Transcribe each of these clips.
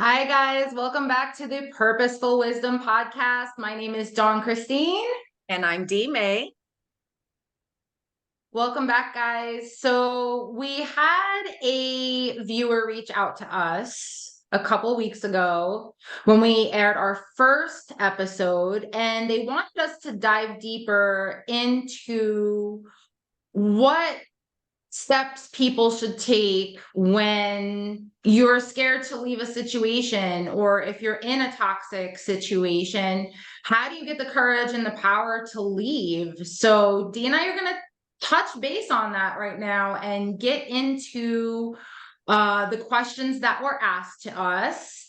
Hi, guys. Welcome back to the Purposeful Wisdom Podcast. My name is Dawne Christine. And I'm Dee May. Welcome back, guys. So we had a viewer reach out to us a couple weeks ago when we aired our first episode, and they wanted us to dive deeper into what steps people should take when you're scared to leave a situation, or if you're in a toxic situation. How do you get the courage and the power to leave? So Dee and I are going to touch base on that right now and get into the questions that were asked to us.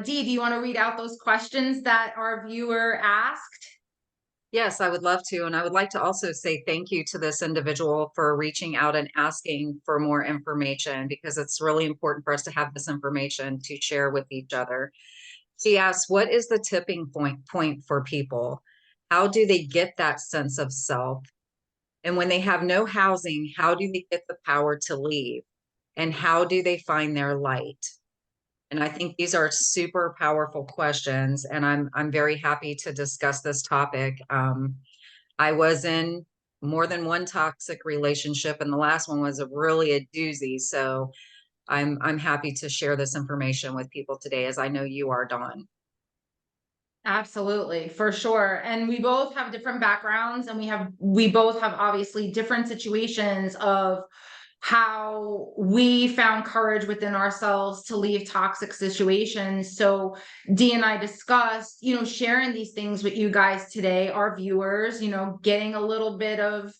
Dee, do you want to read out those questions that our viewer asked? Yes, I would love to. And I would like to also say thank you to this individual for reaching out and asking for more information, because it's really important for us to have this information to share with each other. She asks, what is the tipping point for people? How do they get that sense of self? And when they have no housing, how do they get the power to leave? And how do they find their light? And I think these are super powerful questions, and I'm very happy to discuss this topic. I was in more than one toxic relationship, and the last one was really a doozy. So I'm happy to share this information with people today, as I know you are, Dawn. Absolutely, for sure. And we both have different backgrounds, and we both have obviously different situations of how we found courage within ourselves to leave toxic situations. So Dee and I discussed, sharing these things with you guys today, our viewers, getting a little bit of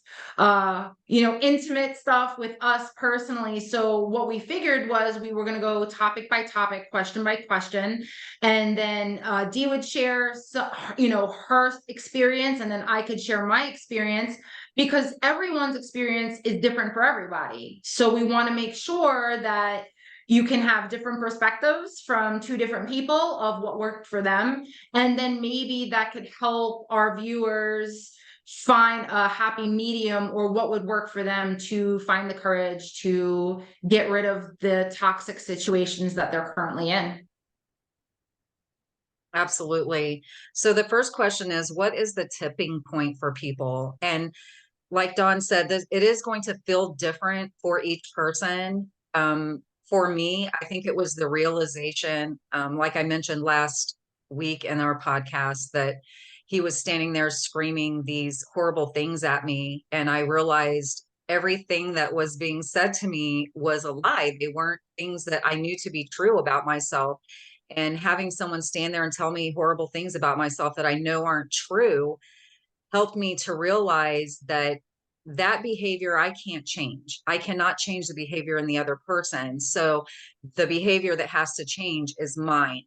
intimate stuff with us personally. So what we figured was we were going to go topic by topic, question by question, and then Dee would share her experience, and then I could share my experience, because everyone's experience is different for everybody. So we want to make sure that you can have different perspectives from two different people of what worked for them. And then maybe that could help our viewers find a happy medium, or what would work for them to find the courage to get rid of the toxic situations that they're currently in. Absolutely. So the first question is, what is the tipping point for people? And like Dawn said, it is going to feel different for each person. For me, I think it was the realization, like I mentioned last week in our podcast, that he was standing there screaming these horrible things at me. And I realized everything that was being said to me was a lie. They weren't things that I knew to be true about myself. And having someone stand there and tell me horrible things about myself that I know aren't true helped me to realize that behavior I can't change. I cannot change the behavior in the other person. So the behavior that has to change is mine.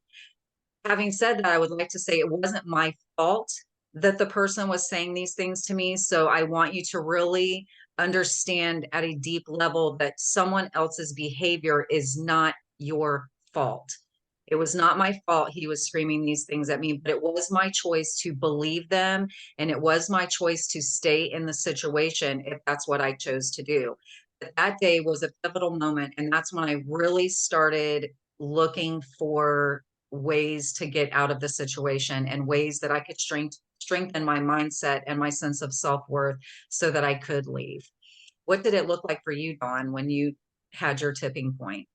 Having said that, I would like to say it wasn't my fault that the person was saying these things to me. So I want you to really understand at a deep level that someone else's behavior is not your fault. It was not my fault he was screaming these things at me, but it was my choice to believe them. And it was my choice to stay in the situation if that's what I chose to do. But that day was a pivotal moment. And that's when I really started looking for ways to get out of the situation, and ways that I could strengthen my mindset and my sense of self-worth so that I could leave. What did it look like for you, Dawn, when you had your tipping point?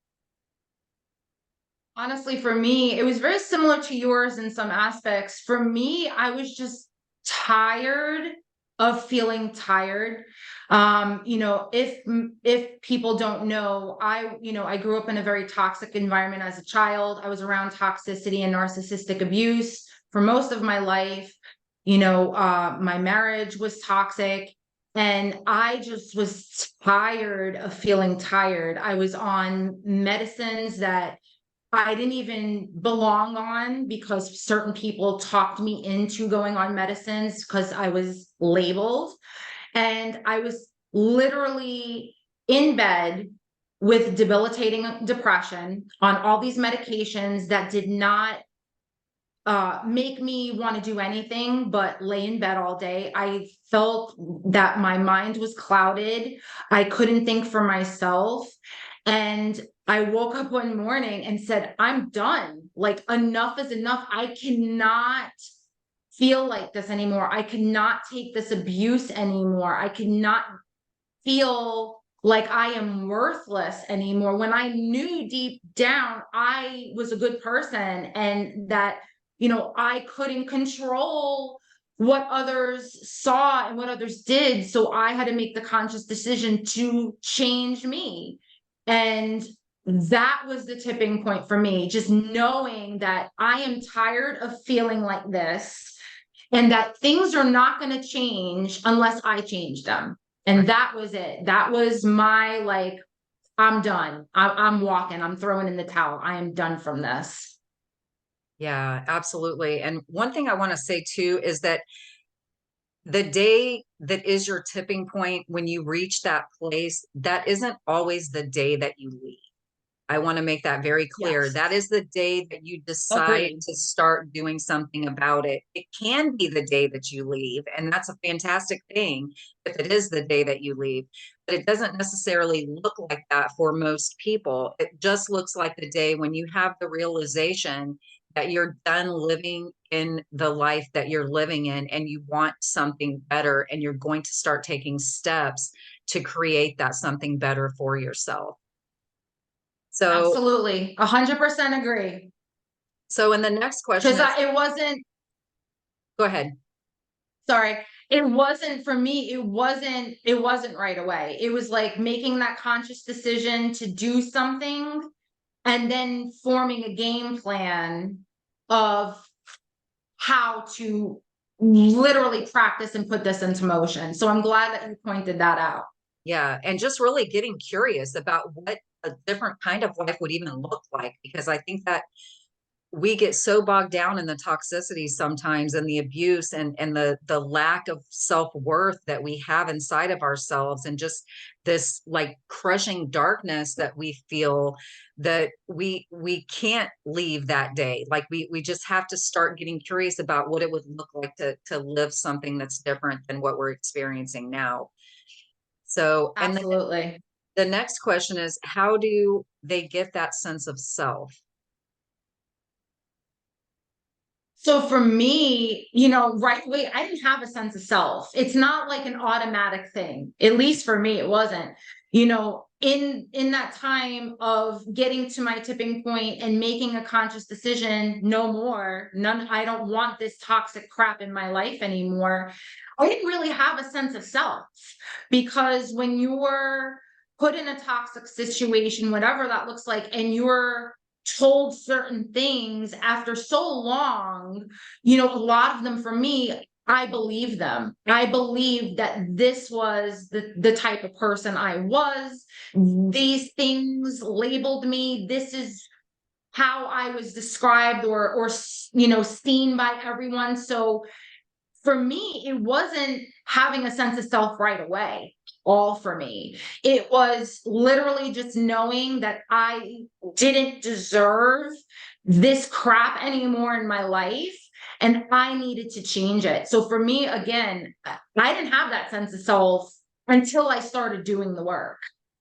Honestly, for me, it was very similar to yours in some aspects. For me, I was just tired of feeling tired. If people don't know, I grew up in a very toxic environment as a child. I was around toxicity and narcissistic abuse for most of my life. My marriage was toxic. And I just was tired of feeling tired. I was on medicines that I didn't even belong on, because certain people talked me into going on medicines because I was labeled. And I was literally in bed with debilitating depression on all these medications that did not make me want to do anything but lay in bed all day. I felt that my mind was clouded. I couldn't think for myself. And I woke up one morning and said, I'm done. Like, enough is enough. I cannot feel like this anymore. I cannot take this abuse anymore. I cannot feel like I am worthless anymore, when I knew deep down I was a good person, and that, I couldn't control what others saw and what others did. So I had to make the conscious decision to change me. And that was the tipping point for me, just knowing that I am tired of feeling like this, and that things are not going to change unless I change them. And that was it. That was my, like, I'm done. I'm walking. I'm throwing in the towel. I am done from this. Yeah, absolutely. And one thing I want to say too is that the day that is your tipping point, when you reach that place, that isn't always the day that you leave. I want to make that very clear. Yes. That is the day that you decide Agreed. to start doing something about it. It can be the day that you leave, and that's a fantastic thing if it is the day that you leave. But it doesn't necessarily look like that for most people. It just looks like the day when you have the realization that you're done living in the life that you're living in and you want something better, and you're going to start taking steps to create that something better for yourself. So, Absolutely. 100% agree. so in the next question Because is, it wasn't, go ahead. sorry, it wasn't for me. It wasn't right away. It was like making that conscious decision to do something, and then forming a game plan of how to literally practice and put this into motion. So I'm glad that you pointed that out. Yeah. And just really getting curious about what a different kind of life would even look like, because I think that we get so bogged down in the toxicity sometimes, and the abuse, and the lack of self-worth that we have inside of ourselves, and just this like crushing darkness that we feel, that we can't leave that day. Like we just have to start getting curious about what it would look like to live something that's different than what we're experiencing now. So, and then Absolutely. the next question is, how do they get that sense of self? So for me, right away, I didn't have a sense of self. It's not like an automatic thing. At least for me, it wasn't. In that time of getting to my tipping point and making a conscious decision, no more, none, I don't want this toxic crap in my life anymore. I didn't really have a sense of self, because when you're put in a toxic situation, whatever that looks like, and you're told certain things after so long, a lot of them, for me, I believe them. I believe that this was the type of person I was. These things labeled me. This is how I was described, or seen by everyone. So for me, it wasn't having a sense of self right away, all for me. It was literally just knowing that I didn't deserve this crap anymore in my life, and I needed to change it. So for me, again, I didn't have that sense of self until I started doing the work.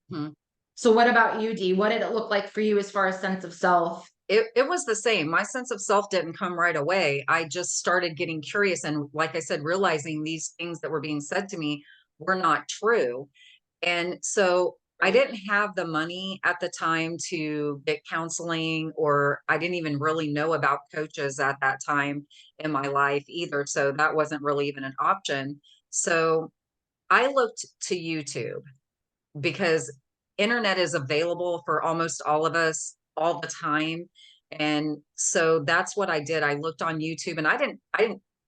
Hmm. So what about you, Dee? What did it look like for you as far as sense of self? It was the same. My sense of self didn't come right away. I just started getting curious. And like I said, realizing these things that were being said to me were not true. And so I didn't have the money at the time to get counseling, or I didn't even really know about coaches at that time in my life either. So that wasn't really even an option. So I looked to YouTube, because internet is available for almost all of us all the time. And so that's what I did. I looked on YouTube, and I didn't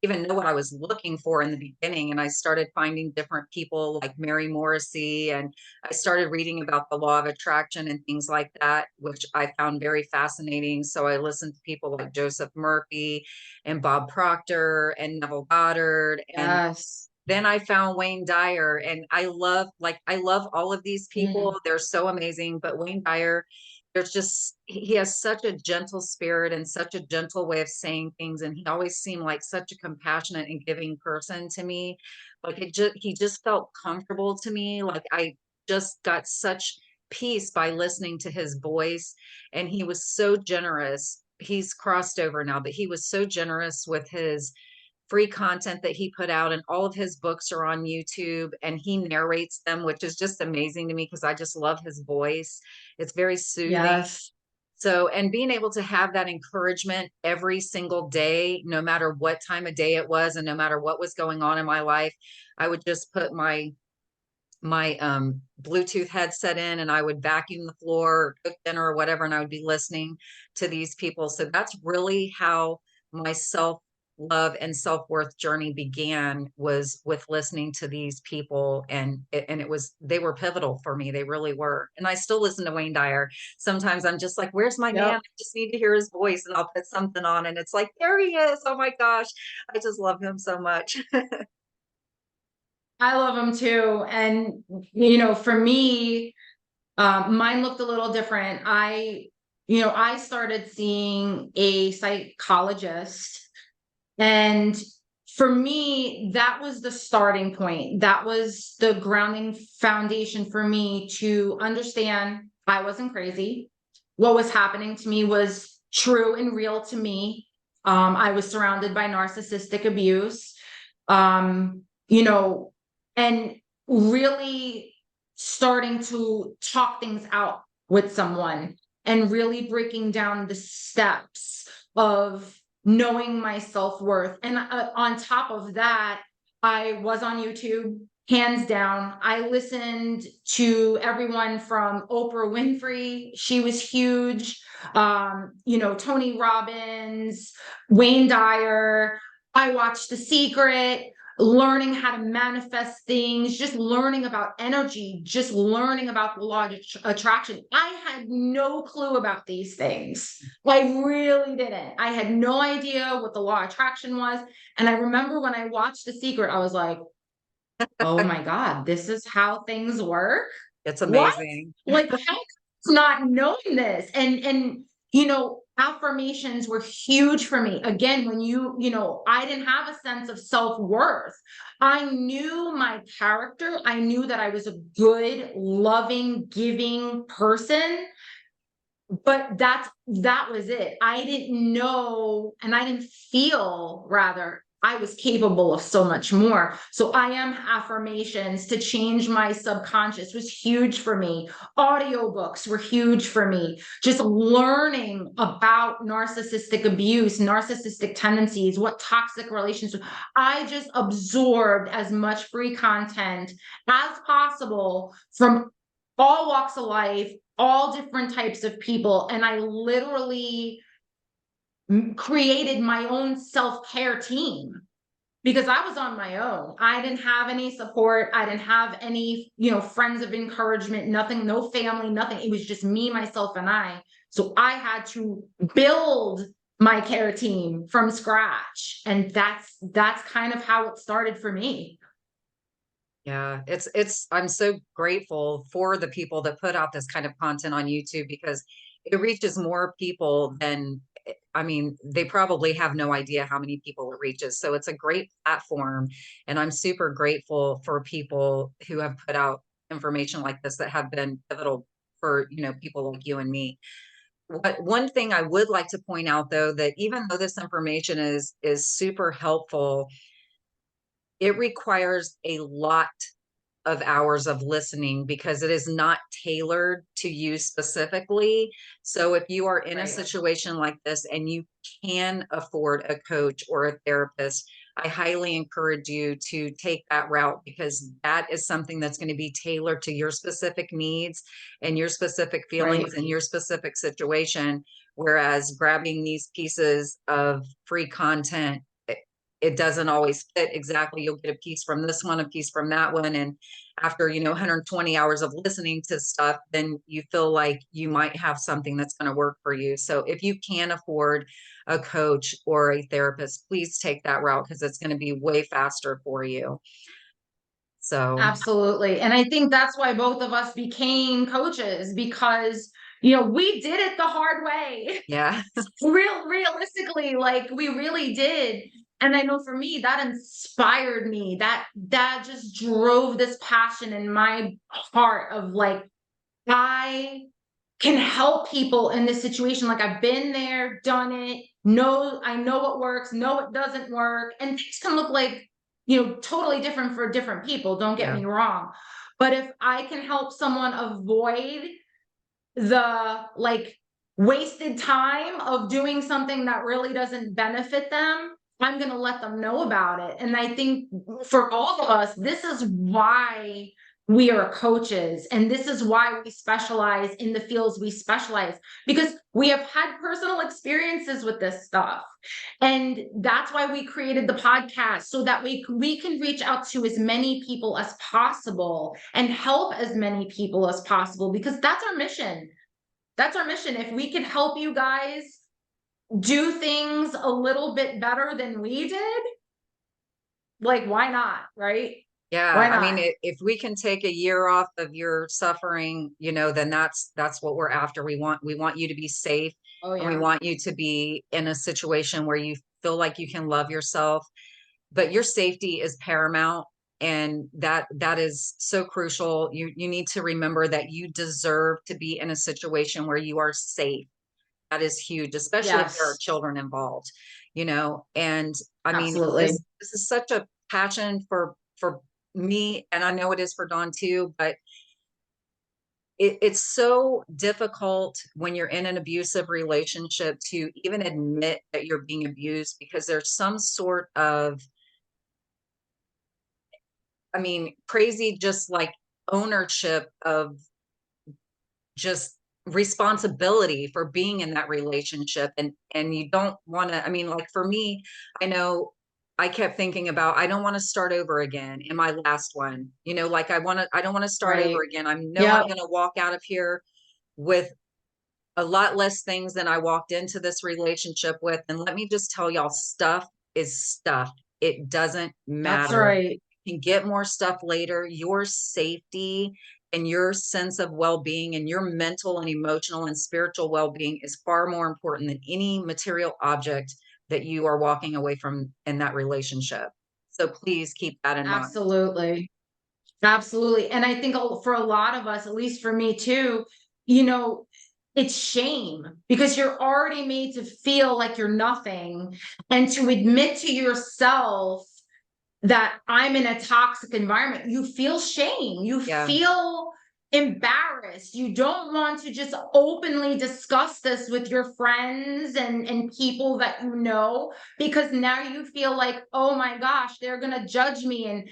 even know what I was looking for in the beginning. And I started finding different people like Mary Morrissey, and I started reading about the law of attraction and things like that, which I found very fascinating. So I listened to people like Joseph Murphy and Bob Proctor and Neville Goddard, and Yes. then I found Wayne Dyer, and I love all of these people. Mm. They're so amazing, but Wayne Dyer, there's just he has such a gentle spirit and such a gentle way of saying things, and he always seemed like such a compassionate and giving person to me. Like he just felt comfortable to me. Like I just got such peace by listening to his voice. And he was so generous. He's crossed over now, but he was so generous with his free content that he put out, and all of his books are on YouTube, and he narrates them, which is just amazing to me because I just love his voice. It's very soothing. Yes. So, and being able to have that encouragement every single day, no matter what time of day it was, and no matter what was going on in my life, I would just put my Bluetooth headset in, and I would vacuum the floor or cook dinner or whatever, and I would be listening to these people. So that's really how my self-love and self-worth journey began, was with listening to these people. And it was, they were pivotal for me. They really were. And I still listen to Wayne Dyer. Sometimes I'm just like, where's my man? Yep. I just need to hear his voice, and I'll put something on, and it's like, there he is. Oh my gosh. I just love him so much. I love them too. And, for me, mine looked a little different. I started seeing a psychologist, and for me, that was the starting point. That was the grounding foundation for me to understand I wasn't crazy. What was happening to me was true and real to me. I was surrounded by narcissistic abuse. Um, you know, and really starting to talk things out with someone and really breaking down the steps of knowing my self-worth. And on top of that, I was on YouTube, hands down. I listened to everyone from Oprah Winfrey, she was huge, Tony Robbins, Wayne Dyer. I watched The Secret, learning how to manifest things, just learning about energy, just learning about the law of attraction. I had no clue about these things. I really didn't. I had no idea what the law of attraction was. And I remember when I watched The Secret, I was like, oh my God, this is how things work. It's What? amazing. Like, how not knowing this? And affirmations were huge for me. Again, when I didn't have a sense of self-worth. I knew my character. I knew that I was a good, loving, giving person, but that was it. I didn't know, and I didn't feel, rather, I was capable of so much more. So I am affirmations to change my subconscious was huge for me. Audiobooks were huge for me. Just learning about narcissistic abuse, narcissistic tendencies, what toxic relationships. I just absorbed as much free content as possible from all walks of life, all different types of people. And I literally created my own self-care team because I was on my own. I didn't have any support. I didn't have any, friends of encouragement, nothing, no family, nothing. It was just me, myself, and I. So I had to build my care team from scratch. And that's kind of how it started for me. Yeah, I'm so grateful for the people that put out this kind of content on YouTube, because it reaches more people than, I mean, they probably have no idea how many people it reaches. So it's a great platform. And I'm super grateful for people who have put out information like this that have been pivotal for, people like you and me. One thing I would like to point out, though, that even though this information is super helpful, it requires a lot of hours of listening because it is not tailored to you specifically. So if you are in a Right. situation like this and you can afford a coach or a therapist, I highly encourage you to take that route, because that is something that's going to be tailored to your specific needs and your specific Right. feelings and your specific situation. Whereas grabbing these pieces of free content, it doesn't always fit exactly. You'll get a piece from this one, a piece from that one. And after, 120 hours of listening to stuff, then you feel like you might have something that's going to work for you. So if you can afford a coach or a therapist, please take that route, because it's going to be way faster for you. So, Absolutely. And I think that's why both of us became coaches, because, we did it the hard way. yeah. Realistically, like we really did. And I know for me, that inspired me. That just drove this passion in my heart of like, I can help people in this situation. Like I've been there, done it, I know what works, know what doesn't work. And things can look like, totally different for different people. Don't get Yeah. me wrong. But if I can help someone avoid the like wasted time of doing something that really doesn't benefit them, I'm going to let them know about it. And I think for all of us, this is why we are coaches, and this is why we specialize in the fields we specialize, because we have had personal experiences with this stuff. And that's why we created the podcast, so that we can reach out to as many people as possible and help as many people as possible, because that's our mission. That's our mission. If we can help you guys do things a little bit better than we did, like, why not? Right? Yeah, Why I mean, not? if we can take a year off of your suffering, then that's what we're after. We want you to be safe, Oh, and we yeah. want you to be in a situation where you feel like you can love yourself, but your safety is paramount, and that is so crucial. You need to remember that you deserve to be in a situation where you are safe. That is huge, especially if there are Yes, children involved, and I mean, absolutely. this is such a passion for me, and I know it is for Dawn too, but it's so difficult when you're in an abusive relationship to even admit that you're being abused, because there's some sort of, I mean, crazy, just like ownership of just responsibility for being in that relationship. And you don't want to, I mean, like for me, I know I kept thinking about, I don't want to start over again in my last one, like I don't want to start over Right. again. I know I'm Yep. going to walk out of here with a lot less things than I walked into this relationship with. And let me just tell y'all, stuff is stuff. It doesn't That's matter. right. You can get more stuff later. Your safety and your sense of well-being and your mental and emotional and spiritual well-being is far more important than any material object that you are walking away from in that relationship. So please keep that in mind. Absolutely. Absolutely. And I think for a lot of us, at least for me too, you know, it's shame, because you're already made to feel like you're nothing. And to admit to yourself that I'm in a toxic environment, you feel shame, you Yeah, feel embarrassed. You don't want to just openly discuss this with your friends and people that you know, because now you feel like, oh my gosh, they're going to judge me. And,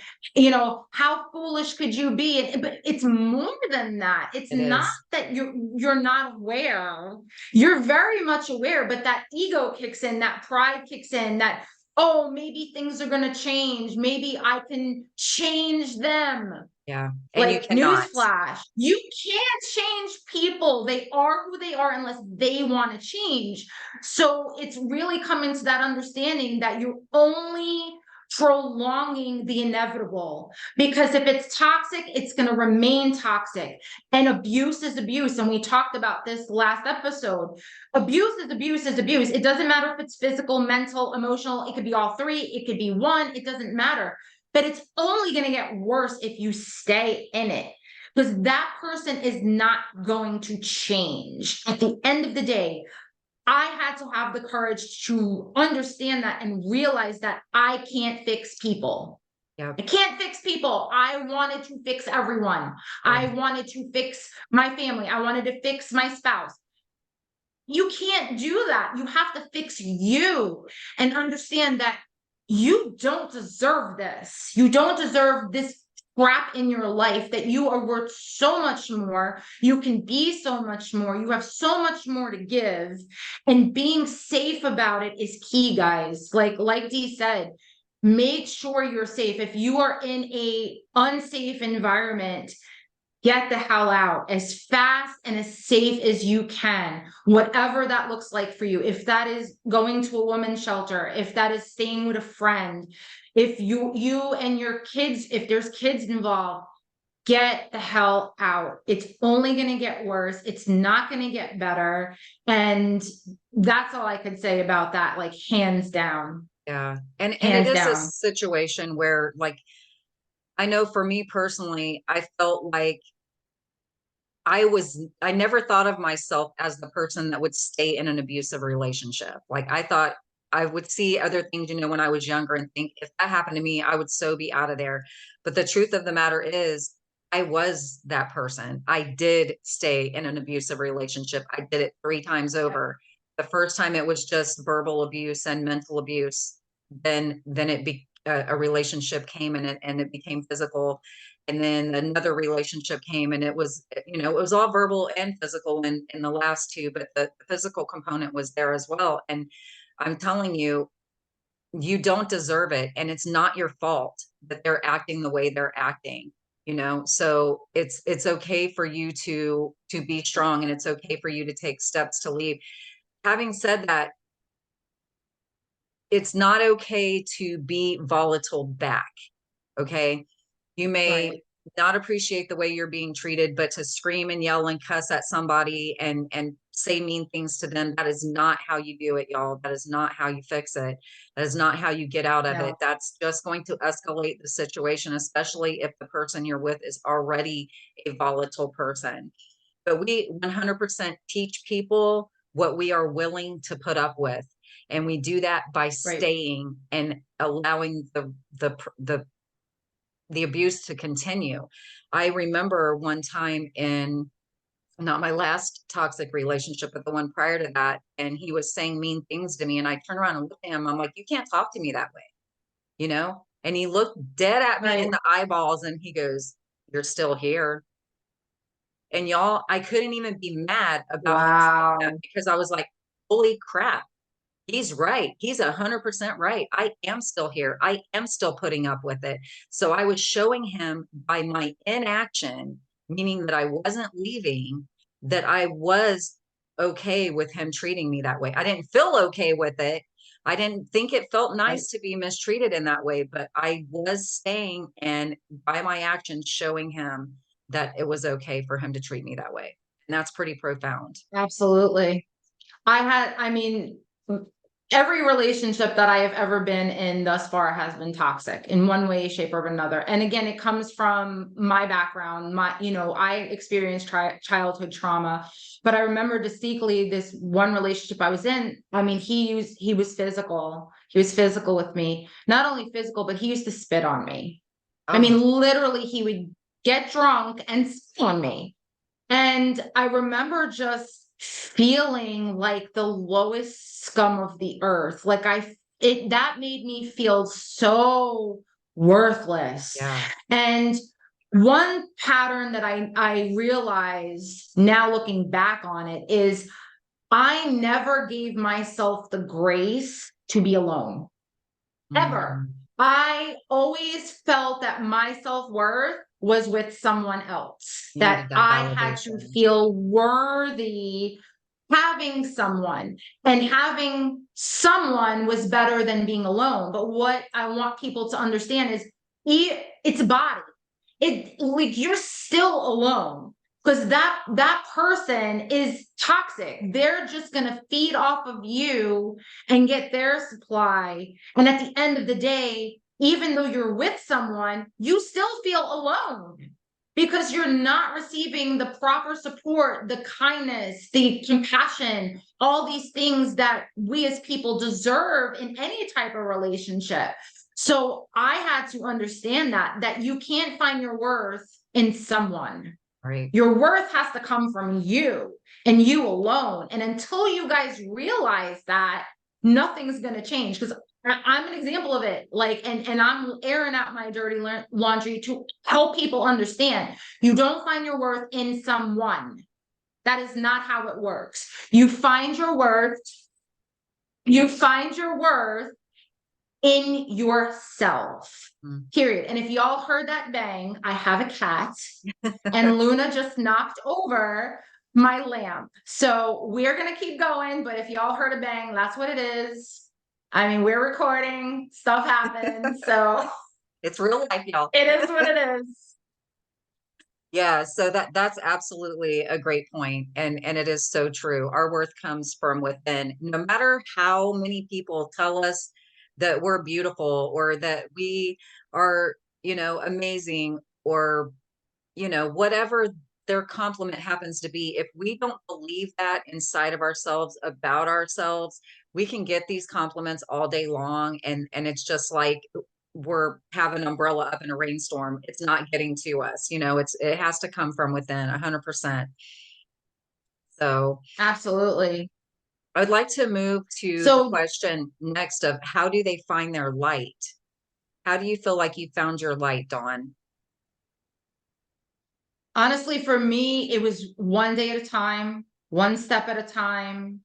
how foolish could you be? But it's more than that. It's it not is. that you're not aware. You're very much aware, but that ego kicks in, that pride kicks in, that, oh, maybe things are going to change. Maybe I can change them. Yeah. And you Like, cannot. newsflash, you can't change people. They are who they are unless they want to change. So it's really coming to that understanding that you're only prolonging the inevitable, because if it's toxic, it's going to remain toxic. And abuse is abuse. And we talked about this last episode. Abuse is abuse is abuse. It doesn't matter if it's physical, mental, emotional. It could be all three. It could be one. It doesn't matter. But it's only going to get worse if you stay in it, because that person is not going to change. At the end of the day, I had to have the courage to understand that and realize that I can't fix people. Yeah. I can't fix people. I wanted to fix everyone. Yeah. I wanted to fix my family. I wanted to fix my spouse. You can't do that. You have to fix you and understand that you don't deserve this. You don't deserve this crap in your life, that you are worth so much more. You can be so much more. You have so much more to give. And being safe about it is key, guys. Like Dee said, make sure you're safe. If you are in a unsafe environment, get the hell out as fast and as safe as you can, whatever that looks like for you. If that is going to a women's shelter, if that is staying with a friend, if you and your kids, if there's kids involved, get the hell out. It's only going to get worse. It's not going to get better. And that's all I could say about that, like, hands down. Yeah. And it Hands is a down. situation where, like, I know for me personally, I felt like I never thought of myself as the person that would stay in an abusive relationship. Like I thought I would see other things, you know, when I was younger and think if that happened to me, I would so be out of there. But the truth of the matter is I was that person. I did stay in an abusive relationship. I did it 3 times over. The first time it was just verbal abuse and mental abuse. Then a relationship came and it became physical, and then another relationship came and it was, you know, it was all verbal and physical in the last two, but the physical component was there as well. And I'm telling you, you don't deserve it, and it's not your fault that they're acting the way they're acting, you know. So it's okay for you to be strong, and it's okay for you to take steps to leave. Having said that, it's not okay to be volatile back. Okay. You may Right. not appreciate the way you're being treated, but to scream and yell and cuss at somebody and say mean things to them, that is not how you do it, y'all. That is not how you fix it. That is not how you get out of it. No. That's just going to escalate the situation, especially if the person you're with is already a volatile person. But we 100% teach people what we are willing to put up with. And we do that by Right. staying and allowing the abuse to continue. I remember one time in not my last toxic relationship, but the one prior to that, and he was saying mean things to me. And I turned around and looked at him. I'm like, you can't talk to me that way, you know? And he looked dead at me in Right. the eyeballs and he goes, you're still here. And y'all, I couldn't even be mad about him saying that Wow. because I was like, holy crap. He's right. He's 100% right. I am still here. I am still putting up with it. So I was showing him by my inaction, meaning that I wasn't leaving, that I was okay with him treating me that way. I didn't feel okay with it. I didn't think it felt Right. nice to be mistreated in that way, but I was staying and by my actions showing him that it was okay for him to treat me that way. And that's pretty profound. Absolutely. I mean, every relationship that I have ever been in thus far has been toxic in one way, shape, or another. And again, it comes from my background. I experienced childhood trauma, but I remember distinctly this one relationship I was in. I mean, he was physical. He was physical with me. Not only physical, but he used to spit on me. I Oh, mean, literally, he would get drunk and spit on me. And I remember just feeling like the lowest scum of the earth. That made me feel so worthless. yeah. And one pattern that I realized now looking back on it is I never gave myself the grace to be alone, ever. Mm, I always felt that my self-worth was with someone else, you that needed that I had to validation. feel worthy having someone, and having someone was better than being alone. But what I want people to understand is it's a body. It like you're still alone because that person is toxic. They're just going to feed off of you and get their supply. And at the end of the day, even though you're with someone, you still feel alone because you're not receiving the proper support, the kindness, the compassion, all these things that we as people deserve in any type of relationship. So I had to understand that you can't find your worth in someone. Right. Your worth has to come from you and you alone. And until you guys realize that, nothing's going to change. Because I'm an example of it. Like, and I'm airing out my dirty laundry to help people understand you don't find your worth in someone. That is not how it works. You find your worth in yourself. Mm. Period. And if y'all heard that bang, I have a cat and Luna just knocked over my lamp. So we're going to keep going. But if y'all heard a bang, that's what it is. I mean, we're recording, stuff happens. So It's real life, y'all. it is what it is. Yeah, so that's absolutely a great point, and it is so true. Our worth comes from within. No matter how many people tell us that we're beautiful or that we are, you know, amazing or, you know, whatever their compliment happens to be. If we don't believe that inside of ourselves about ourselves, we can get these compliments all day long, and it's just like we're have an umbrella up in a rainstorm. It's not getting to us. It has to come from within 100%. So Absolutely. I'd like to move to the So question next of how do they find their light? How do you feel like you found your light, Dawn? honestly, for me, it was one day at a time, one step at a time,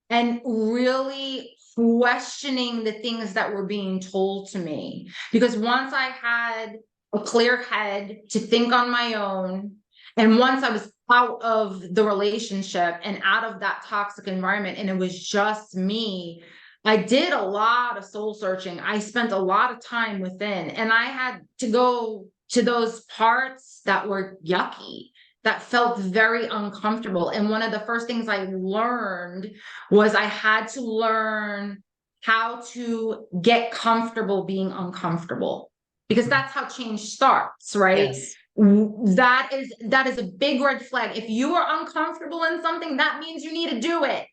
and really questioning the things that were being told to me. Because once I had a clear head to think on my own, and once I was out of the relationship and out of that toxic environment, and it was just me, I did a lot of soul searching. I spent a lot of time within, and I had to go to those parts that were yucky, that felt very uncomfortable. And one of the first things I learned was I had to learn how to get comfortable being uncomfortable, because that's how change starts, right? Yes. That is a big red flag. If you are uncomfortable in something, that means you need to do it.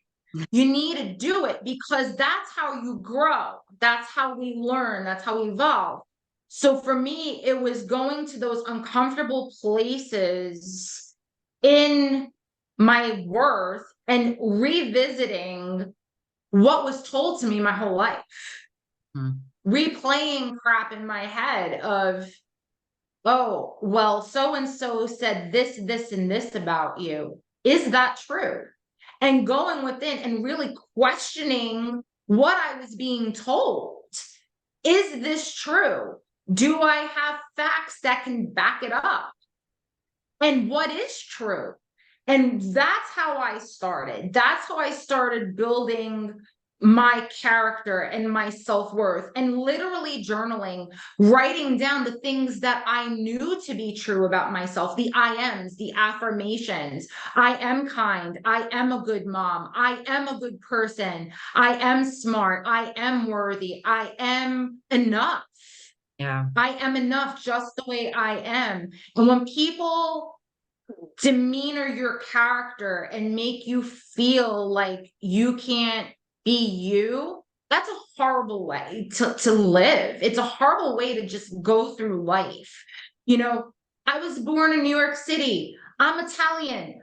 You need to do it, because that's how you grow. That's how we learn. That's how we evolve. So for me, it was going to those uncomfortable places in my worth and revisiting what was told to me my whole life, Mhm. replaying crap in my head of, oh, well, so and so said this, this, and this about you. Is that true? And going within and really questioning what I was being told. Is this true? Do I have facts that can back it up? And what is true? And that's how I started. That's how I started building my character and my self-worth, and literally journaling, writing down the things that I knew to be true about myself, the I ams, the affirmations. I am kind. I am a good mom. I am a good person. I am smart. I am worthy. I am enough. Yeah. I am enough just the way I am. And when people demeanor your character and make you feel like you can't be you, that's a horrible way to live. It's a horrible way to just go through life. I was born in New York City. I'm Italian.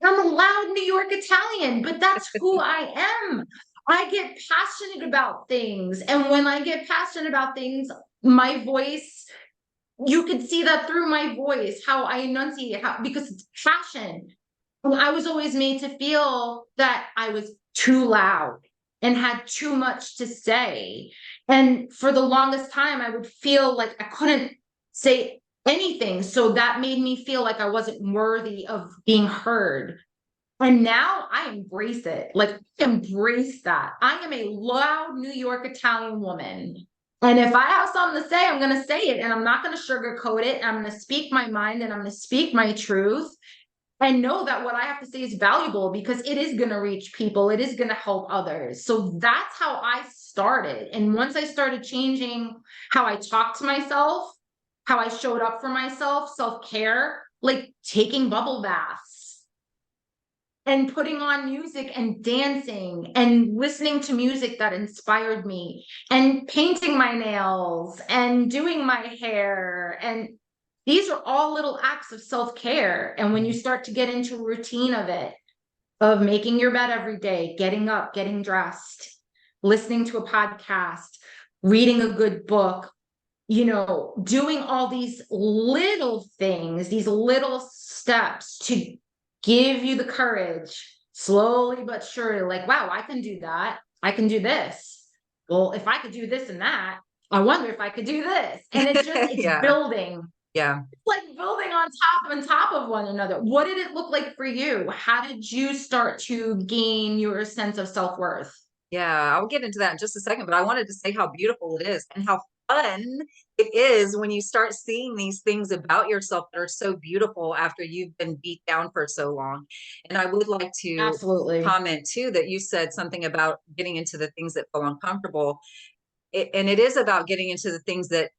I'm a loud New York Italian, but that's who I am. I get passionate about things. And when I get passionate about things, my voice, you could see that through my voice, how I enunciate, because it's passion. And I was always made to feel that I was too loud and had too much to say. And for the longest time, I would feel like I couldn't say anything. So that made me feel like I wasn't worthy of being heard. And now I embrace it. Like, embrace that. I am a loud New York Italian woman. And if I have something to say, I'm going to say it, and I'm not going to sugarcoat it. I'm going to speak my mind, and I'm going to speak my truth, and know that what I have to say is valuable, because it is going to reach people. It is going to help others. So that's how I started. And once I started changing how I talked to myself, how I showed up for myself, self-care, like taking bubble baths and putting on music and dancing and listening to music that inspired me, and painting my nails and doing my hair. And these are all little acts of self-care. And when you start to get into a routine of it, of making your bed every day, getting up, getting dressed, listening to a podcast, reading a good book, doing all these little things, these little steps to give you the courage, slowly but surely, like, wow, I can do that. I can do this. Well, if I could do this and that, I wonder if I could do this. And it's Yeah. building. Yeah. It's like building on top of one another. What did it look like for you? How did you start to gain your sense of self-worth? Yeah, I'll get into that in just a second, but I wanted to say how beautiful it is and how fun it is when you start seeing these things about yourself that are so beautiful after you've been beat down for so long. And I would like to Absolutely. comment too that you said something about getting into the things that feel uncomfortable. And it is about getting into the things that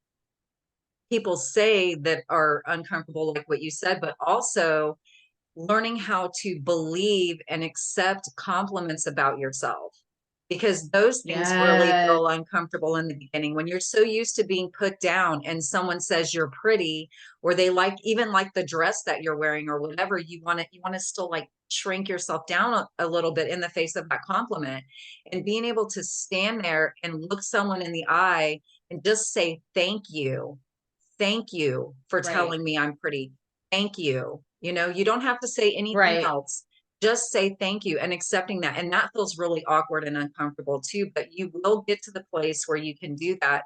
people say that are uncomfortable, like what you said, but also learning how to believe and accept compliments about yourself, because those things really Yes. feel uncomfortable in the beginning when you're so used to being put down and someone says you're pretty, or they like, even like the dress that you're wearing or whatever. You want to still like shrink yourself down a little bit in the face of that compliment, and being able to stand there and look someone in the eye and just say thank you for Right. telling me I'm pretty. Thank you. You don't have to say anything Right. else. Just say thank you, and accepting that. And that feels really awkward and uncomfortable too, but you will get to the place where you can do that.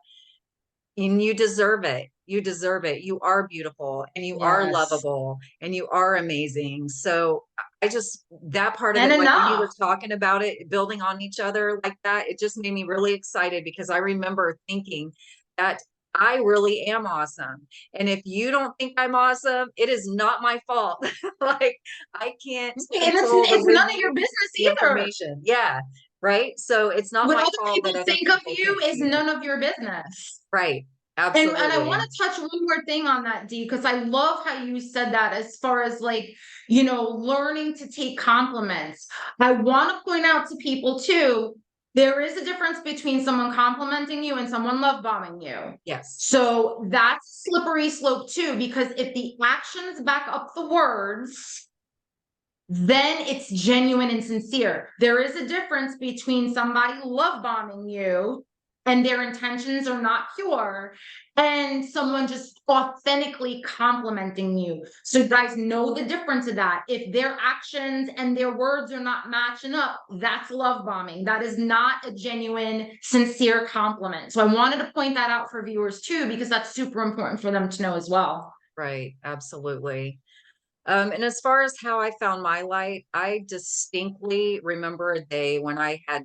And you deserve it. You deserve it. You are beautiful and you are Yes. lovable and you are amazing. So I just, that part of And it, like when you enough. were talking about it, building on each other like that, it just made me really excited, because I remember thinking that I really am awesome. And if you don't think I'm awesome, it is not my fault. Like, I can't And control the it's way none of you your business the either. information. Yeah. Right. So it's not What my other fault people that other think of people you can't is see it. none of your business. Right. And I want Absolutely. to touch one more thing on that, Dee, because I love how you said that as far as like, learning to take compliments. I want to point out to people too, there is a difference between someone complimenting you and someone love bombing you. Yes. So that's a slippery slope too, because if the actions back up the words, then it's genuine and sincere. There is a difference between somebody love bombing you and their intentions are not pure, and someone just authentically complimenting you. So you guys know the difference of that. If their actions and their words are not matching up, that's love bombing. That is not a genuine, sincere compliment. So I wanted to point that out for viewers too, because that's super important for them to know as well. Right. Absolutely. And as far as how I found my light, I distinctly remember a day when I had,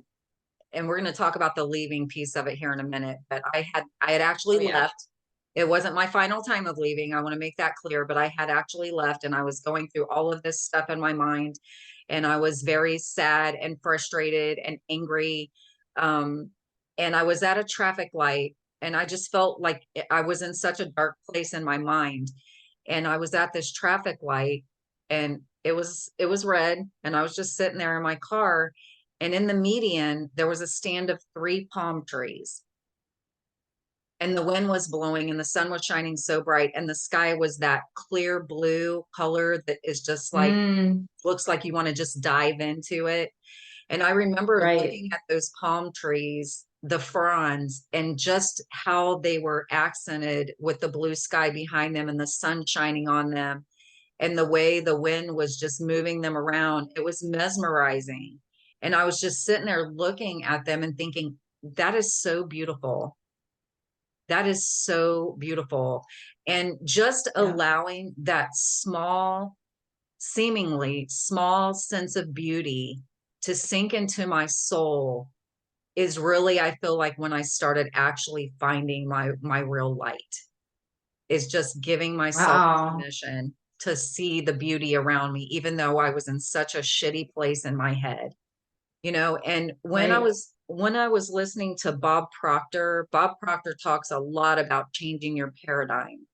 and we're going to talk about the leaving piece of it here in a minute, but I had actually Oh yeah. left. It wasn't my final time of leaving. I want to make that clear, but I had actually left, and I was going through all of this stuff in my mind, and I was very sad and frustrated and angry. Um, and I was at a traffic light, and I just felt like I was in such a dark place in my mind. And I was at this traffic light, and it was red, and I was just sitting there in my car, and in the median there was a stand of 3 palm trees, and the wind was blowing and the sun was shining so bright, and the sky was that clear blue color that is just like, Mm, looks like you want to just dive into it. And I remember right. looking at those palm trees, the fronds, and just how they were accented with the blue sky behind them and the sun shining on them, and the way the wind was just moving them around. It was mesmerizing. And I was just sitting there looking at them and thinking, that is so beautiful. That is so beautiful. And just Yeah. allowing that small, seemingly small sense of beauty to sink into my soul is really, I feel like, when I started actually finding my real light, is just giving myself Wow. permission to see the beauty around me, even though I was in such a shitty place in my head. And when I Right. was when I was listening to Bob Proctor talks a lot about changing your paradigm.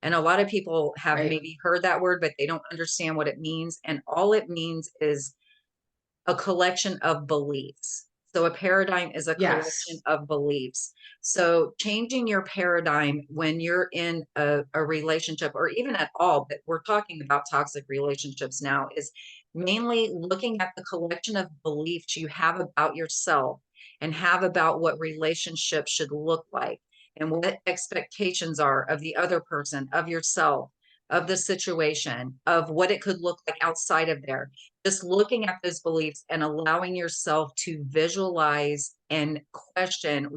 And a lot of people have Right. maybe heard that word, but they don't understand what it means. And all it means is a collection of beliefs. So a paradigm is a collection Yes. of beliefs. So changing your paradigm when you're in a relationship, or even at all, but we're talking about toxic relationships now, is mainly looking at the collection of beliefs you have about yourself and have about what relationships should look like, and what expectations are of the other person, of yourself, of the situation, of what it could look like outside of there. Just looking at those beliefs and allowing yourself to visualize and question,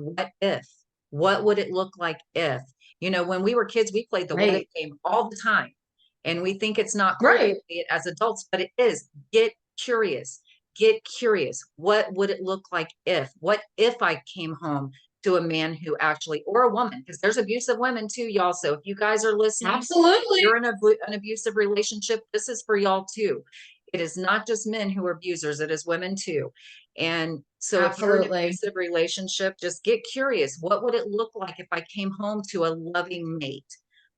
what would it look like if, when we were kids, we played the what if Right. game all the time, and we think it's not cool to Right. play it as adults, but it is. Curious get curious. What would it look like what if I came home to a man who actually, or a woman, because there's abusive women too, y'all. So if you guys are listening, Absolutely. you're in an abusive relationship, this is for y'all too. It is not just men who are abusers, it is women too. And so if you're in an Absolutely. abusive relationship, just get curious. What would it look like if I came home to a loving mate?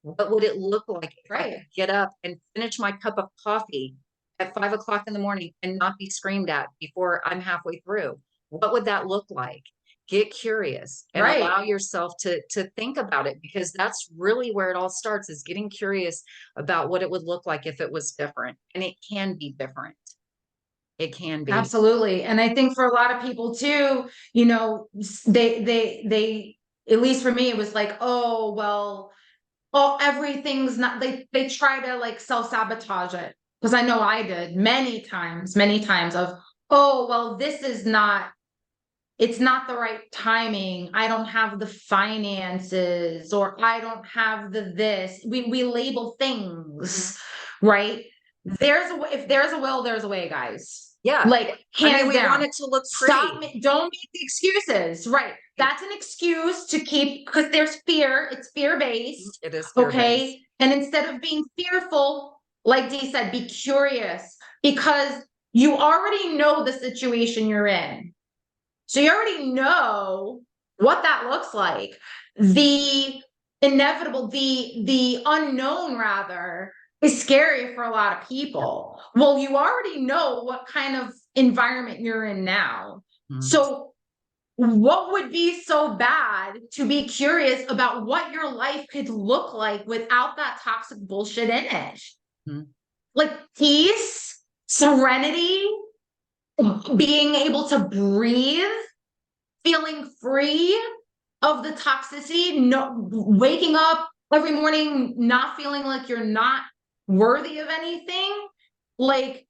What would it look like if I Right. could get up and finish my cup of coffee at 5 o'clock in the morning and not be screamed at before I'm halfway through? What would that look like? Get curious and Right. allow yourself to think about it, because that's really where it all starts, is getting curious about what it would look like if it was different. And it can be different. It can be. Absolutely. And I think for a lot of people too, they, at least for me, it was like, oh, well, oh, everything's not, they try to like self-sabotage it. Because I know I did many times of, oh, well, this is not, it's not the right timing. I don't have the finances, or I don't have the this. We label things, right? If there's a will, there's a way, guys. Yeah. Like I mean, hands we want down. it to look Stop pretty. don't make the excuses. Right. That's an excuse to keep, because there's fear. It's fear based. It is fear-based. Okay. And instead of being fearful, like Dee said, be curious, because you already know the situation you're in. So you already know what that looks like. The inevitable, the unknown rather, is scary for a lot of people. Well, you already know what kind of environment you're in now. Mhm. So what would be so bad to be curious about what your life could look like without that toxic bullshit in it? Mhm. Like peace, serenity, being able to breathe, feeling free of the toxicity, no, waking up every morning not feeling like you're not worthy of anything, like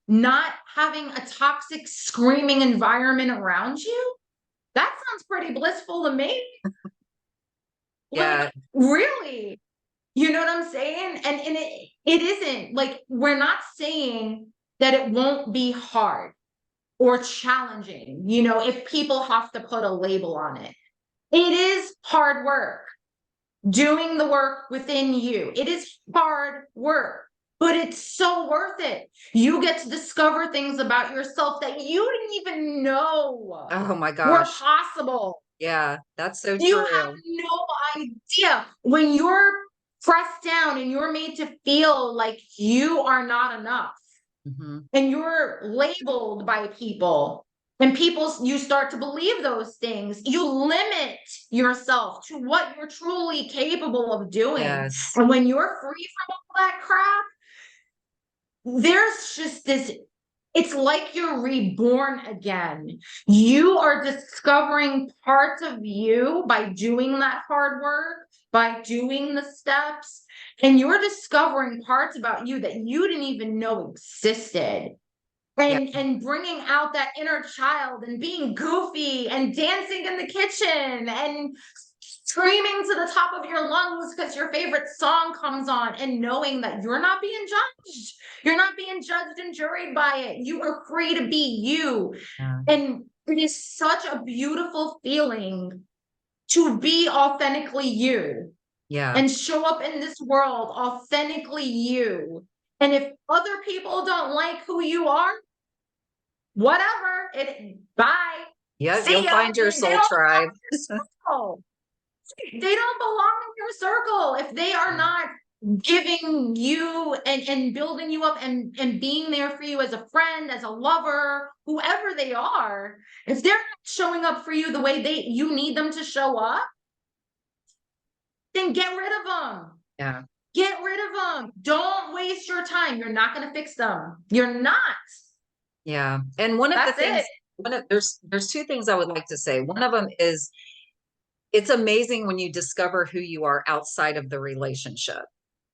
not having a toxic screaming environment around you. That sounds pretty blissful to me. Yeah. Like, really, you know what I'm saying? And it isn't like, we're not saying that it won't be hard or challenging, if people have to put a label on it. It is hard work doing the work within you. It is hard work, but it's so worth it. You get to discover things about yourself that you didn't even know Oh my were gosh. possible. Yeah, that's so You have true. no idea when you're pressed down and you're made to feel like you are not enough, Mhm. and you're labeled by people, and you start to believe those things, you limit yourself to what you're truly capable of doing. Yes. And when you're free from all that crap, there's just this, it's like you're reborn again. You are discovering parts of you by doing that hard work, by doing the steps, and you're discovering parts about you that you didn't even know existed. Yeah. And bringing out that inner child and being goofy and dancing in the kitchen and screaming to the top of your lungs because your favorite song comes on, and knowing that you're not being judged. You're not being judged and juried by it. You are free to be you. Yeah. And it is such a beautiful feeling to be authentically you Yeah. and show up in this world authentically you. And if other people don't like who you are, whatever, bye. Yeah, See you'll ya. find your They soul don't belong tribe. in your circle. They don't belong in your circle if they are not giving you and building you up and being there for you as a friend, as a lover, whoever they are. If they're not showing up for you the way you need them to show up, then get rid of them. Yeah. Get rid of them. Don't waste your time. You're not going to fix them. You're not. Yeah. And one of the That's it. things, there's two things I would like to say. One of them is, it's amazing when you discover who you are outside of the relationship,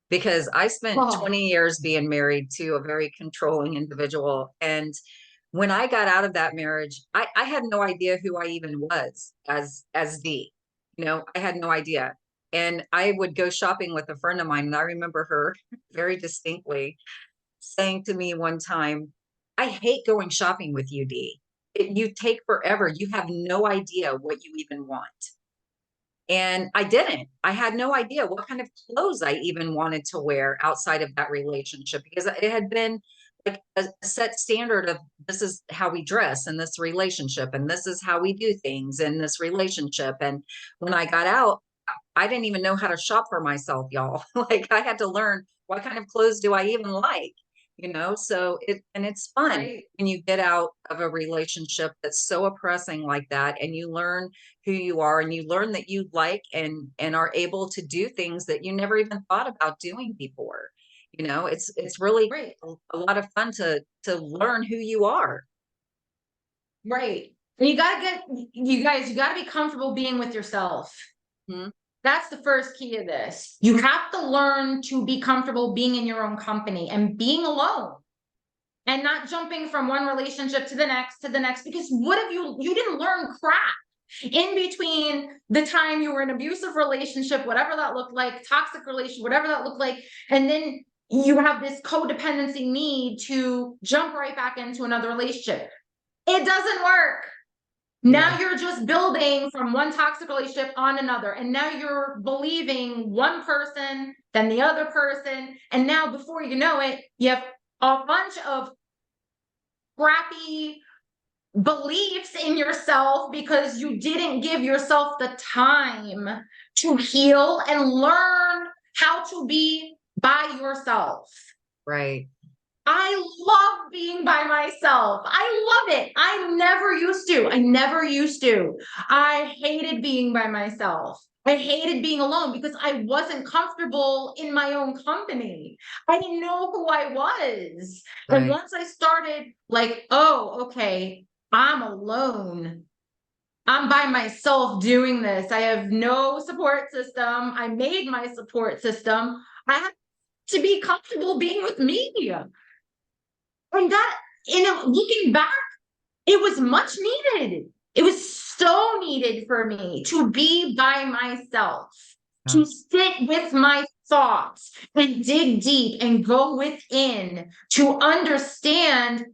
because I spent Oh, 20 years being married to a very controlling individual. And when I got out of that marriage, I had no idea who I even was as Dee. I had no idea. And I would go shopping with a friend of mine, and I remember her very distinctly saying to me one time, "I hate going shopping with you, Dee. You take forever. You have no idea what you even want." And I didn't. I had no idea what kind of clothes I even wanted to wear outside of that relationship, because it had been like a set standard of this is how we dress in this relationship, and this is how we do things in this relationship. And when I got out, I didn't even know how to shop for myself, y'all. Like I had to learn what kind of clothes do I even like, so it's fun Right. when you get out of a relationship that's so oppressing like that, and you learn who you are, and you learn that you like and are able to do things that you never even thought about doing before. It's really Right. a lot of fun to learn who you are. Right. And you gotta get, you guys, you gotta be comfortable being with yourself. Mhm. That's the first key to this. You have to learn to be comfortable being in your own company and being alone and not jumping from one relationship to the next, because what if you didn't learn crap in between the time you were in an abusive relationship, whatever that looked like, toxic relationship, whatever that looked like, and then you have this codependency need to jump right back into another relationship. It doesn't work. Yeah, Now you're just building from one toxic relationship on another. And now you're believing one person, then the other person. And now before you know it, you have a bunch of crappy beliefs in yourself because you didn't give yourself the time to heal and learn how to be by yourself. right. I love being by myself. I love it. I never used to. I never used to. I hated being by myself. I hated being alone because I wasn't comfortable in my own company. I didn't know who I was. And Right. once I started, like, oh, okay, I'm alone. I'm by myself doing this. I have no support system. I made my support system. I have to be comfortable being with me. And that, looking back, it was much needed. It was so needed for me to be by myself, Yeah. to sit with my thoughts and dig deep and go within to understand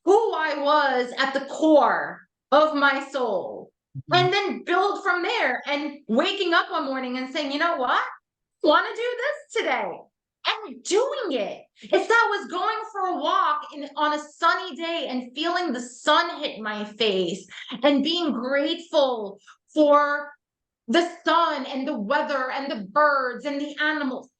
who I was at the core of my soul. Mhm. And then build from there and waking up one morning and saying, you know what? Want to do this today and doing it. If that was going for a walk on a sunny day and feeling the sun hit my face and being grateful for the sun and the weather and the birds and the animals,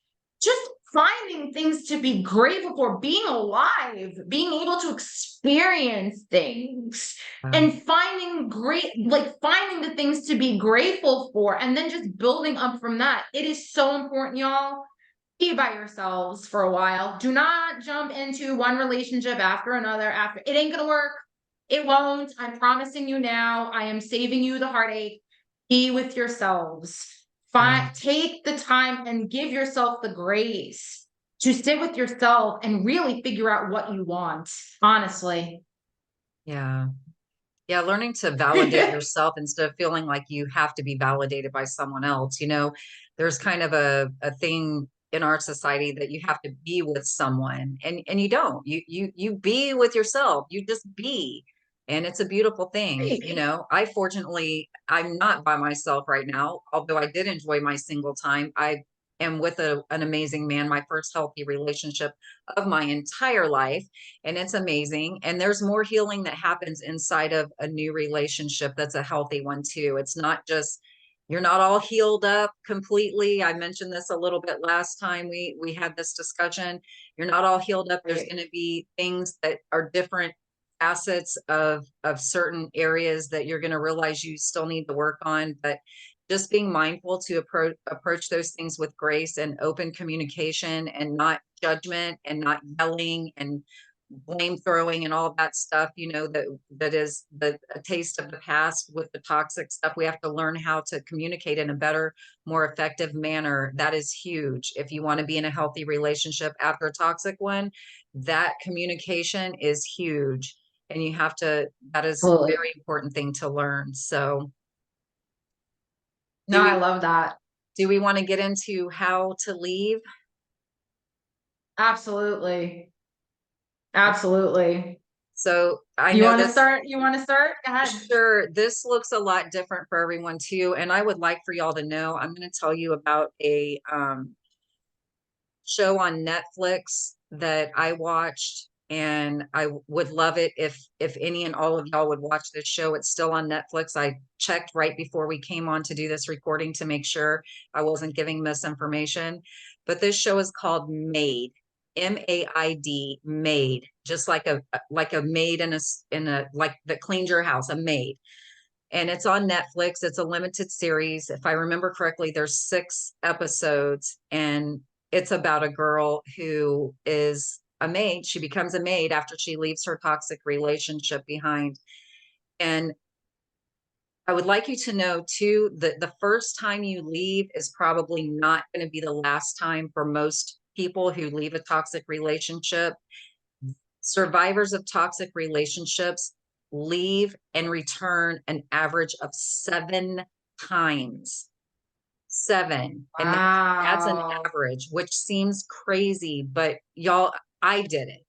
just finding things to be grateful for, being alive, being able to experience things Wow. and finding finding the things to be grateful for, and then just building up from that. It is so important, y'all. Be by yourselves for a while. Do not jump into one relationship after another. After it ain't gonna work. It won't. I'm promising you now. I am saving you the heartache. Be with yourselves. Yeah. Take the time and give yourself the grace to sit with yourself and really figure out what you want. Honestly. Yeah. Yeah, learning to validate yourself instead of feeling like you have to be validated by someone else. There's kind of a thing in our society that you have to be with someone, and you don't. You be with yourself. You just be. And it's a beautiful thing. I'm not by myself right now, although I did enjoy my single time. I am with an amazing man, my first healthy relationship of my entire life, and it's amazing. And there's more healing that happens inside of a new relationship that's a healthy one too. It's not just you're not all healed up completely. I mentioned this a little bit last time we had this discussion. You're not all healed up. There's Right. going to be things that are different facets of certain areas that you're going to realize you still need to work on, but just being mindful to approach those things with grace and open communication and not judgment and not yelling and blame throwing and all of that stuff, that is a taste of the past with the toxic stuff. We have to learn how to communicate in a better, more effective manner. That is huge. If you want to be in a healthy relationship after a toxic one, that communication is huge. And that is a Absolutely. very important thing to learn. So No, do I we love that. do we want to get into how to leave? Absolutely. Absolutely. So I You know want to this. start? You want to start? Go ahead. Sure, this looks a lot different for everyone too, and I would like for y'all to know, I'm going to tell you about a show on Netflix that I watched. And I would love it if any and all of y'all would watch this show. It's still on Netflix. I checked right before we came on to do this recording to make sure I wasn't giving misinformation. But this show is called Maid, M-A-I-D, Maid, just like a maid in a like that cleaned your house, a maid. And it's on Netflix. It's a limited series. If I remember correctly, there's 6 episodes, and it's about a girl who is a maid. She becomes a maid after she leaves her toxic relationship behind. And I would like you to know too that the first time you leave is probably not going to be the last time for most people who leave a toxic relationship. Survivors of toxic relationships leave and return an average of 7 times. 7. And that's an Wow. average, which seems crazy, but y'all, I did it.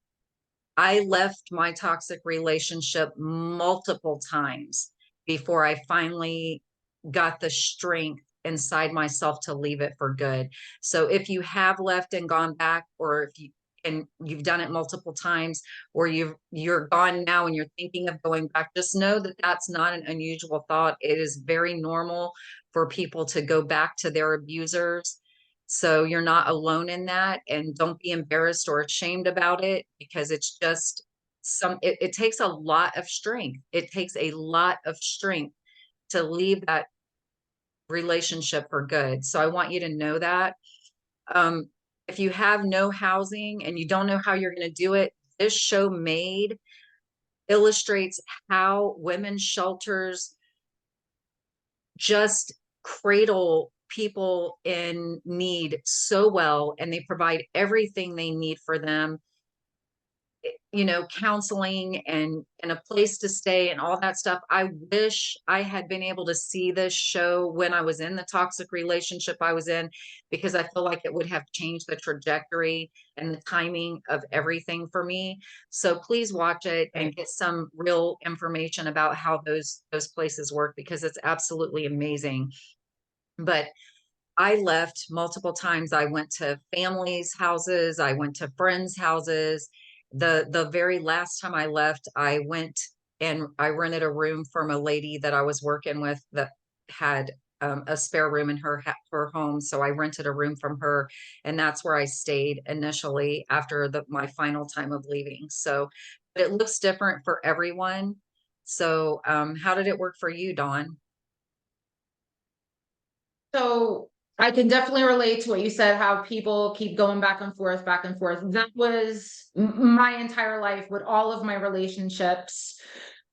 I left my toxic relationship multiple times before I finally got the strength inside myself to leave it for good. So if you have left and gone back, or if you and you've done it multiple times, or you're gone now and you're thinking of going back, just know that that's not an unusual thought. It is very normal for people to go back to their abusers. So you're not alone in that, and don't be embarrassed or ashamed about it, because it's just it takes a lot of strength. It takes a lot of strength to leave that relationship for good. So I want you to know that. Um, if you have no housing and you don't know how you're going to do it, this show Made illustrates how women's shelters just cradle people in need so well, and they provide everything they need for them, counseling and a place to stay and all that stuff. I wish I had been able to see this show when I was in the toxic relationship I was in, because I feel like it would have changed the trajectory and the timing of everything for me. So please watch it and get some real information about how those places work, because it's absolutely amazing. But I left multiple times. I went to families' houses. I went to friends' houses. The very last time I left, I went and I rented a room from a lady that I was working with that had a spare room in her home. So I rented a room from her, and that's where I stayed initially after my final time of leaving. So, but it looks different for everyone. So, how did it work for you, Dawn? So I can definitely relate to what you said, how people keep going back and forth, back and forth. That was my entire life with all of my relationships.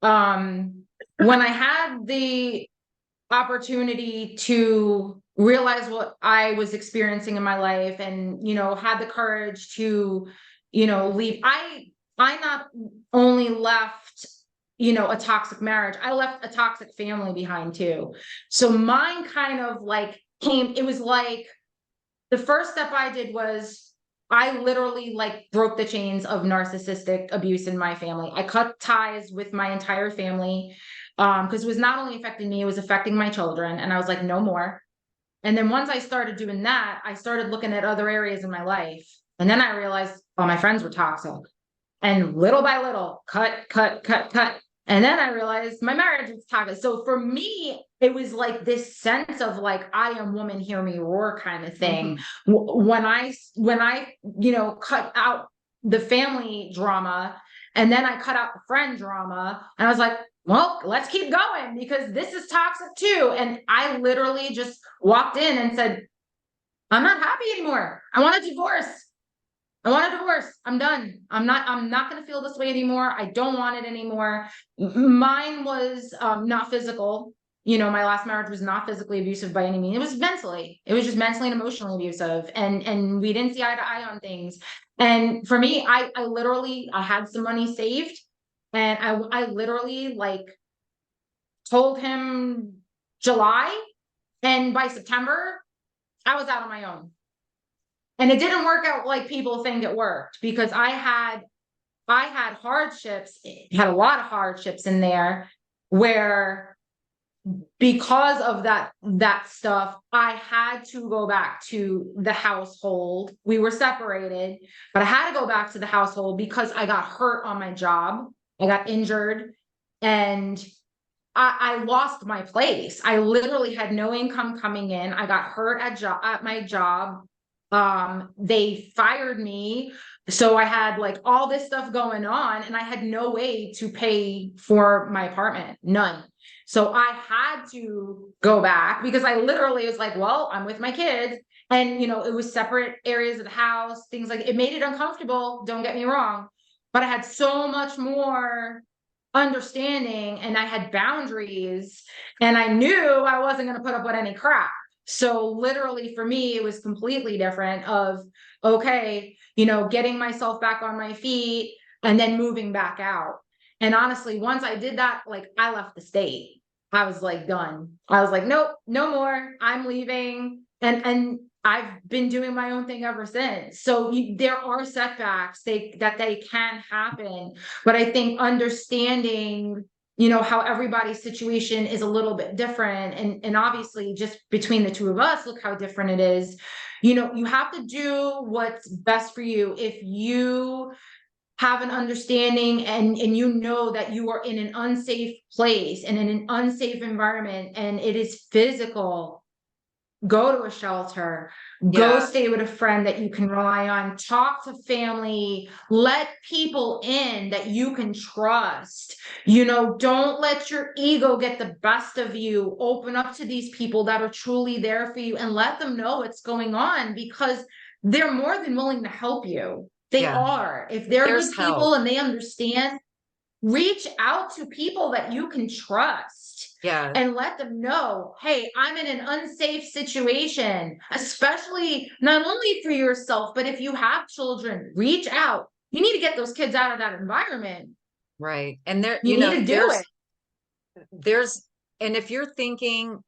When I had the opportunity to realize what I was experiencing in my life, and, had the courage to, leave, I not only left, a toxic marriage, I left a toxic family behind too. So mine kind of like it was like the first step I did was I literally like broke the chains of narcissistic abuse in my family. I cut ties with my entire family, because it was not only affecting me, it was affecting my children. And I was like, no more. And then once I started doing that, I started looking at other areas in my life. And then I realized all my friends were toxic. And little by little, cut, cut, cut, cut. And then I realized my marriage was toxic. So for me, it was like this sense of like, I am woman, hear me roar kind of thing. When I, cut out the family drama, and then I cut out the friend drama, and I was like, well, let's keep going because this is toxic too. And I literally just walked in and said, I'm not happy anymore. I want a divorce. I want a divorce. I'm done. I'm not going to feel this way anymore. I don't want it anymore. Mine was not physical. My last marriage was not physically abusive by any means. It was mentally. It was just mentally and emotionally abusive. And we didn't see eye to eye on things. And for me, I literally, I had some money saved, and I literally like told him July, and by September, I was out on my own. And it didn't work out like people think it worked, because I had hardships, had a lot of hardships in there where because of that stuff, I had to go back to the household. We were separated, but I had to go back to the household because I got hurt on my job. I got injured, and I lost my place. I literally had no income coming in. I got hurt at my job. They fired me. So I had like all this stuff going on, and I had no way to pay for my apartment. None. So I had to go back because I literally was like, well, I'm with my kids. And it was separate areas of the house, things like it made it uncomfortable, don't get me wrong. But I had so much more understanding, and I had boundaries, and I knew I wasn't going to put up with any crap. So literally for me, it was completely different of, okay, getting myself back on my feet and then moving back out. And honestly, once I did that, like I left the state. I was like done. I was like, nope, no more. I'm leaving. And I've been doing my own thing ever since. So there are setbacks that they can happen, but I think understanding, how everybody's situation is a little bit different, and obviously just between the two of us, look how different it is. You have to do what's best for you. If you have an understanding and that you are in an unsafe place and in an unsafe environment and it is physical, go to a shelter, go stay with a friend that you can rely on, talk to family, let people in that you can trust. Don't let your ego get the best of you. Open up to these people that are truly there for you and let them know what's going on, because they're more than willing to help you. They are. If they're There's good help. people and they understand, reach out to people that you can trust. Yeah. And let them know, hey, I'm in an unsafe situation, especially not only for yourself, but if you have children, reach out. You need to get those kids out of that environment. Right. And there, You need to do it. And if you're thinking,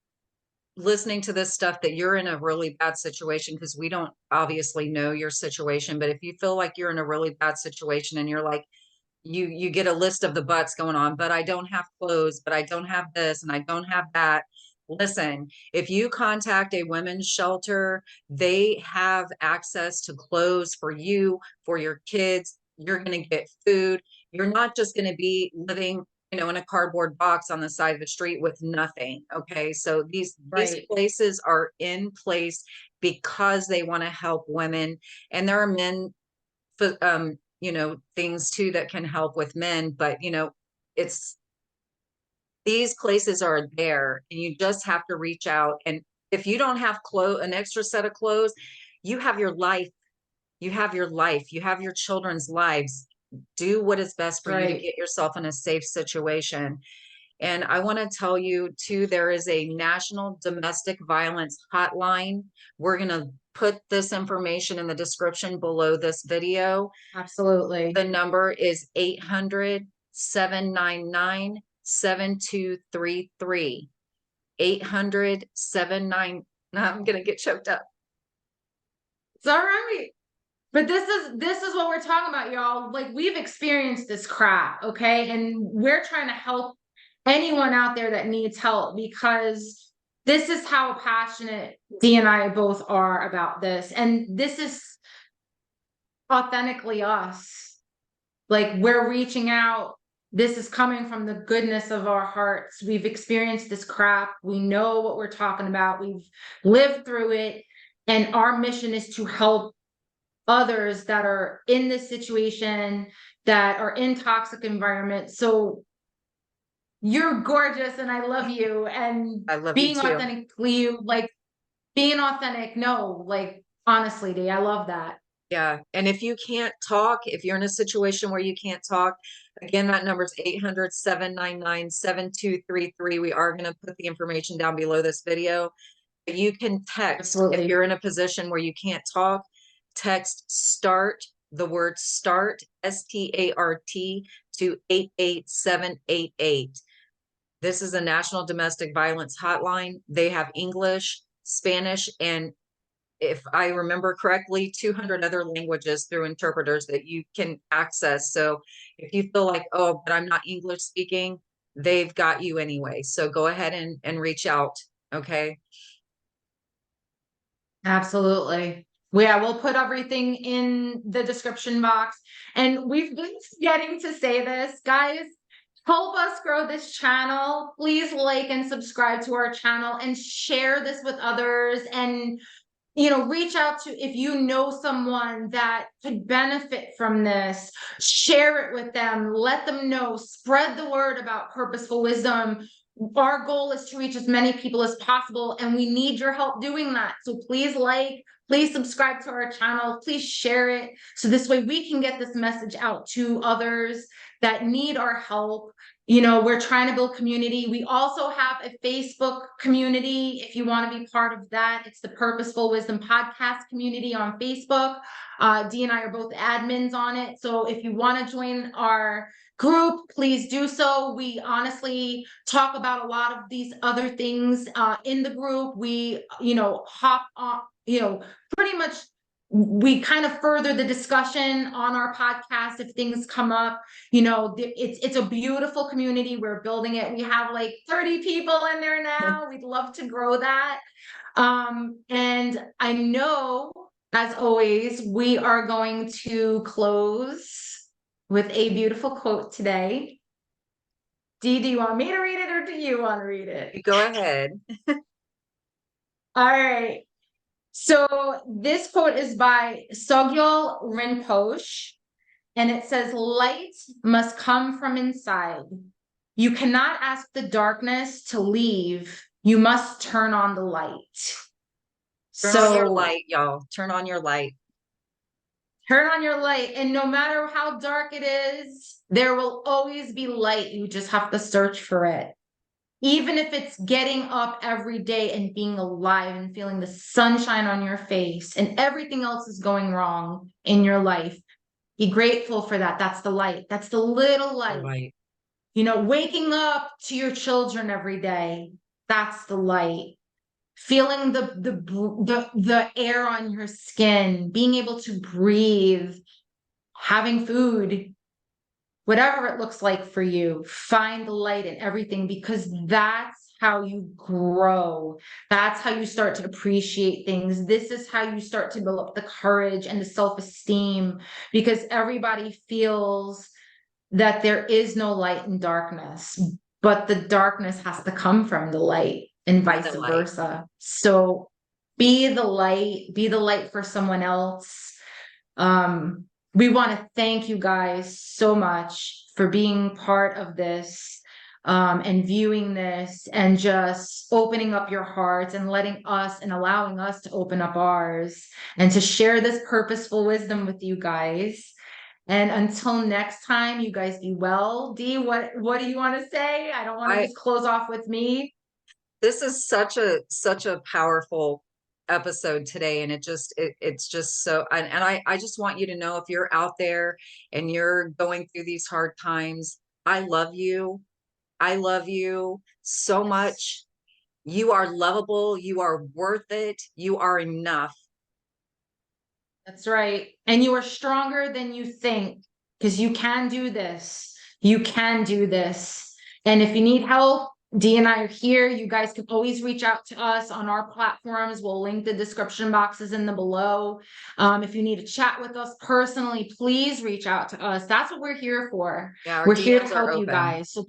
listening to this stuff, that you're in a really bad situation, because we don't obviously know your situation, but if you feel like you're in a really bad situation and you're like, you get a list of the buts going on, but I don't have clothes, but I don't have this and I don't have that. Listen, if you contact a women's shelter, they have access to clothes for you, for your kids. You're going to get food. You're not just going to be living, in a cardboard box on the side of the street with nothing. Okay. So these places are in place because they want to help women, and there are men, things too that can help with men, but it's, these places are there and you just have to reach out. And if you don't have an extra set of clothes, you have your life, you have your children's lives. Do what is best for you to get yourself in a safe situation. And I want to tell you too, there is a national domestic violence hotline. We're going to put this information in the description below this video. Absolutely. The number is 800-799-7233. 800-79. I'm going to get choked up. It's all right. But this is what we're talking about, y'all. Like, we've experienced this crap, okay? And we're trying to help anyone out there that needs help, because this is how passionate Dee and I both are about this. And this is authentically us. Like, we're reaching out. This is coming from the goodness of our hearts. We've experienced this crap. We know what we're talking about. We've lived through it. And our mission is to help others that are in this situation, that are in toxic environments. So you're gorgeous and I love you. And I love being you too. authentically you, like being authentic, no, like honestly, Dee, I love that. Yeah. And if you can't talk, if you're in a situation where you can't talk, again, that number is 800-799-7233. We are going to put the information down below this video. You can text. Absolutely. If you're in a position where you can't talk, text START, the word START, START, to 88788. This is a national domestic violence hotline. They have English, Spanish, and if I remember correctly, 200 other languages through interpreters that you can access. So if you feel like, oh, but I'm not English speaking, they've got you anyway. So go ahead and reach out. Okay. Absolutely. Yeah, we'll put everything in the description box. And we've been getting to say this, guys. Help us grow this channel. Please like and subscribe to our channel and share this with others. And reach out to, if you know someone that could benefit from this, share it with them, let them know, spread the word about purposeful wisdom. Our goal is to reach as many people as possible, and we need your help doing that. So please subscribe to our channel, please share it. So this way we can get this message out to others that need our help. We're trying to build community. We also have a Facebook community. If you want to be part of that, it's the Purposeful Wisdom Podcast community on Facebook. Dee and I are both admins on it. So if you want to join our group, please do so. We honestly talk about a lot of these other things in the group. We, hop on, pretty much we kind of further the discussion on our podcast if things come up. It's a beautiful community. We're building it. We have like 30 people in there now. We'd love to grow that. And I know, as always, we are going to close with a beautiful quote today. Dee, do you want me to read it or do you want to read it? Go ahead. All right. So this quote is by Sogyal Rinpoche, and it says, "Light must come from inside. You cannot ask the darkness to leave. You must turn on the light." Turn on your light, y'all. Turn on your light. Turn on your light. And no matter how dark it is, there will always be light. You just have to search for it. Even if it's getting up every day and being alive and feeling the sunshine on your face and everything else is going wrong in your life, be grateful for that. That's the light. That's the little light. Right. Waking up to your children every day, that's the light. Feeling the air on your skin, being able to breathe, having food, whatever it looks like for you, find the light in everything, because that's how you grow. That's how you start to appreciate things. This is how you start to build up the courage and the self-esteem, because everybody feels that there is no light in darkness, but the darkness has to come from the light and vice versa. So be the light for someone else. We want to thank you guys so much for being part of this, and viewing this and just opening up your hearts and letting us and allowing us to open up ours and to share this purposeful wisdom with you guys. And until next time, you guys be well. Dee, what do you want to say? I don't want to just close off with me. This is such a powerful episode today, and it's just so, and I just want you to know, if you're out there and you're going through these hard times, I love you so much. You are lovable, you are worth it, you are enough. That's right. And you are stronger than you think, because you can do this. You can do this. And if you need help, Dee and I are here. You guys can always reach out to us on our platforms. We'll link the description boxes in the below. If you need to chat with us personally, please reach out to us. That's what we're here for. Yeah, we're here to help you guys. So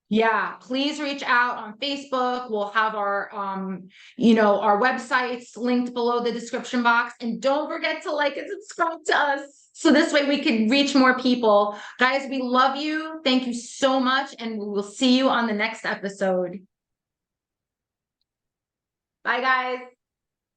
yeah, please reach out on Facebook. We'll have our our websites linked below the description box. And don't forget to like and subscribe to us, so this way we can reach more people. Guys, we love you. Thank you so much. And we will see you on the next episode. Bye, guys.